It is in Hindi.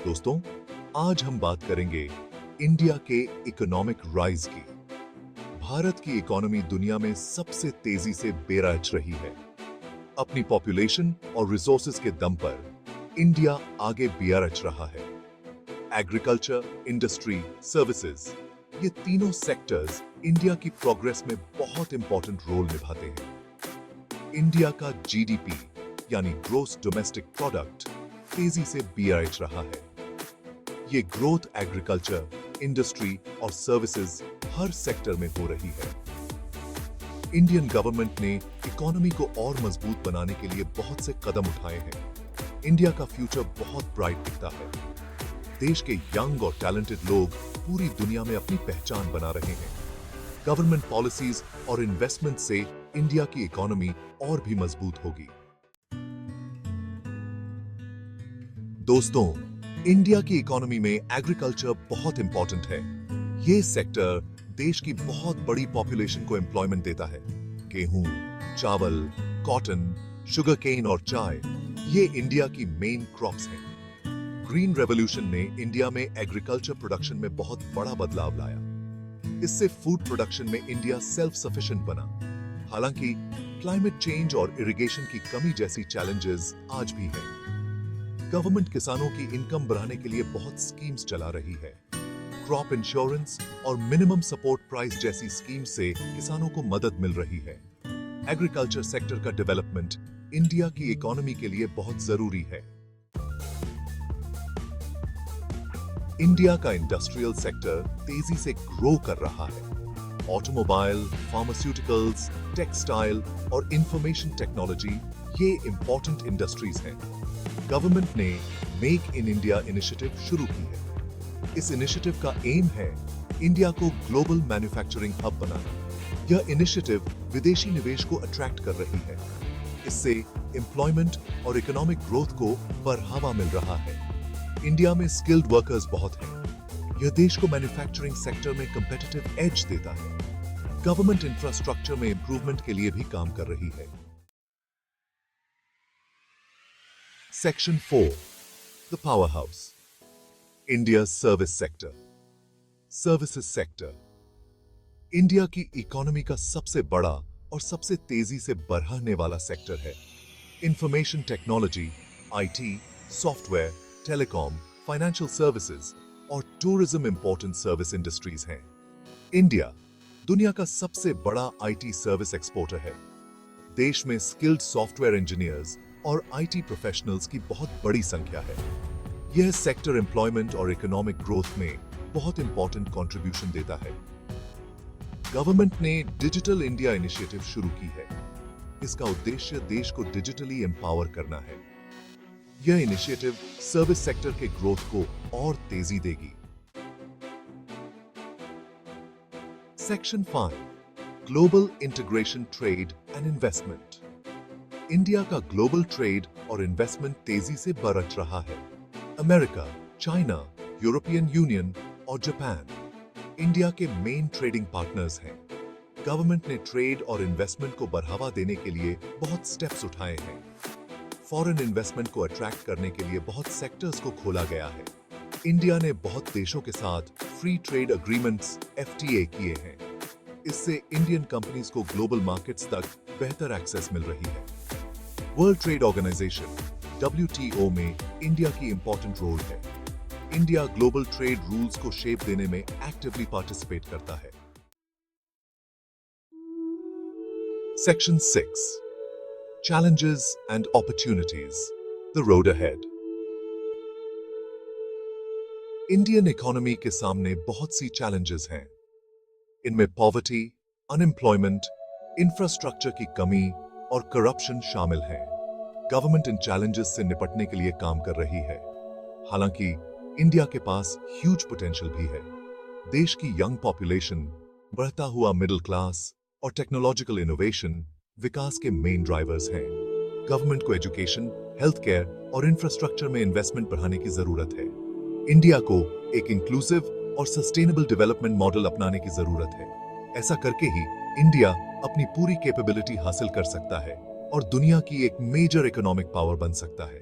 दोस्तों, आज हम बात करेंगे इंडिया के इकोनॉमिक राइज की। भारत की इकोनॉमी दुनिया में सबसे तेजी से बेराज रही है। अपनी पॉपुलेशन और रिसोर्सेज के दम पर इंडिया आगे बेराज रहा है। एग्रीकल्चर, इंडस्ट्री, सर्विसेज, ये तीनों सेक्टर्स इंडिया की प्रोग्रेस में बहुत इंपॉर्टेंट रोल निभाते हैं। इंडिया का जीडीपी यानी ग्रोस डोमेस्टिक प्रोडक्ट तेजी से बेराज रहा है। ये ग्रोथ एग्रीकल्चर, इंडस्ट्री और सर्विसेज हर सेक्टर में हो रही है। इंडियन गवर्नमेंट ने इकोनॉमी को और मजबूत बनाने के लिए बहुत से कदम उठाए हैं। इंडिया का फ्यूचर बहुत ब्राइट दिखता है। देश के यंग और टैलेंटेड लोग पूरी दुनिया में अपनी पहचान बना रहे हैं। गवर्नमेंट पॉलिसीज और इन्वेस्टमेंट से इंडिया की इकोनॉमी और भी मजबूत होगी। दोस्तों, इंडिया की इकोनॉमी में एग्रीकल्चर बहुत इंपॉर्टेंट है। ये सेक्टर देश की बहुत बड़ी पॉपुलेशन को एम्प्लॉयमेंट देता है। गेहूं, चावल, कॉटन, शुगर केन और चाय ये इंडिया की मेन क्रॉप्स हैं। ग्रीन रेवोल्यूशन ने इंडिया में एग्रीकल्चर प्रोडक्शन में बहुत बड़ा बदलाव लाया। इससे फूड प्रोडक्शन में इंडिया सेल्फ सफिशिएंट बना। हालांकि क्लाइमेट चेंज और इरिगेशन की कमी जैसी चैलेंजेस आज भी हैं। गवर्नमेंट किसानों की इनकम बढ़ाने के लिए बहुत स्कीम्स चला रही है। क्रॉप इंश्योरेंस और मिनिमम सपोर्ट प्राइस जैसी स्कीम से किसानों को मदद मिल रही है। एग्रीकल्चर सेक्टर का डेवलपमेंट इंडिया की इकोनॉमी के लिए बहुत जरूरी है। इंडिया का इंडस्ट्रियल सेक्टर तेजी से ग्रो कर रहा है। ऑटोमोबाइल, फार्मास्यूटिकल्स, टेक्सटाइल और इंफॉर्मेशन टेक्नोलॉजी ये इंपॉर्टेंट इंडस्ट्रीज हैं। गवर्नमेंट ने मेक इन इंडिया इनिशिएटिव शुरू की है। इस इनिशिएटिव का एम है इंडिया को ग्लोबल मैन्युफैक्चरिंग हब बनाना। यह इनिशिएटिव विदेशी निवेश को अट्रैक्ट कर रही है। इससे एम्प्लॉयमेंट और इकोनॉमिक ग्रोथ को बढ़ावा मिल रहा है। इंडिया में स्किल्ड वर्कर्स बहुत हैं। यह देश को मैन्युफैक्चरिंग सेक्टर में कंपेटिटिव एज देता है। गवर्नमेंट इंफ्रास्ट्रक्चर में इंप्रूवमेंट के लिए भी काम कर रही है। Section 4, the powerhouse. India's service sector. Services sector. India की इकोनॉमी का सबसे बड़ा और सबसे तेजी से बढ़ने वाला सेक्टर है। Information technology, IT, software, telecom, financial services और टूरिज्म इंपॉर्टेंट सर्विस इंडस्ट्रीज हैं। इंडिया दुनिया का सबसे बड़ा आईटी सर्विस एक्सपोर्टर है। देश में स्किल्ड सॉफ्टवेयर इंजीनियर्स और आईटी प्रोफेशनल्स की बहुत बड़ी संख्या है। यह सेक्टर एम्प्लॉयमेंट और इकोनॉमिक ग्रोथ में बहुत इंपॉर्टेंट कंट्रीब्यूशन देता है। गवर्नमेंट ने डिजिटल इंडिया इनिशिएटिव शुरू की है। इसका उद्देश्य देश को डिजिटली एम्पावर करना है। यह इनिशिएटिव सर्विस सेक्टर के ग्रोथ को और तेजी देगी। Section 5, global integration, trade and investment. India का ग्लोबल ट्रेड और इन्वेस्टमेंट तेजी से बढ़ रहा है। अमेरिका, चाइना, यूरोपियन यूनियन और जापान इंडिया के मेन ट्रेडिंग पार्टनर्स हैं। गवर्नमेंट ने ट्रेड और इन्वेस्टमेंट को बढ़ावा देने के लिए बहुत स्टेप्स उठाए हैं। फॉरेन इन्वेस्टमेंट को अट्रैक्ट करने के लिए बहुत सेक्टर्स को खोला गया है। इंडिया ने बहुत देशों के साथ फ्री ट्रेड एग्रीमेंट्स FTA किए हैं। इससे इंडियन कंपनीज को ग्लोबल मार्केट्स तक बेहतर एक्सेस मिल रही है। वर्ल्ड ट्रेड ऑर्गेनाइजेशन WTO में इंडिया की इंपॉर्टेंट रोल है। इंडिया ग्लोबल ट्रेड रूल्स को शेप देने में एक्टिवली पार्टिसिपेट करता है। Section 6, challenges and opportunities, the road ahead. Indian economy के सामने बहुत सी चैलेंजेस हैं। इनमें पॉवर्टी, अनएम्प्लॉयमेंट, इंफ्रास्ट्रक्चर की कमी और करप्शन शामिल हैं। गवर्नमेंट इन चैलेंजेस से निपटने के लिए काम कर रही है। हालांकि इंडिया के पास ह्यूज पोटेंशियल भी है। देश की यंग पॉपुलेशन, बढ़ता हुआ मिडिल क्लास और टेक्नोलॉजिकल इनोवेशन विकास के मेन ड्राइवर्स हैं। गवर्नमेंट को एजुकेशन, हेल्थ केयर और इंफ्रास्ट्रक्चर में इन्वेस्टमेंट बढ़ाने की जरूरत है। इंडिया को एक इंक्लूसिव और सस्टेनेबल डेवलपमेंट मॉडल अपनाने की जरूरत है। ऐसा करके ही इंडिया अपनी पूरी कैपेबिलिटी हासिल कर सकता है और दुनिया की एक मेजर इकोनॉमिक पावर बन सकता है।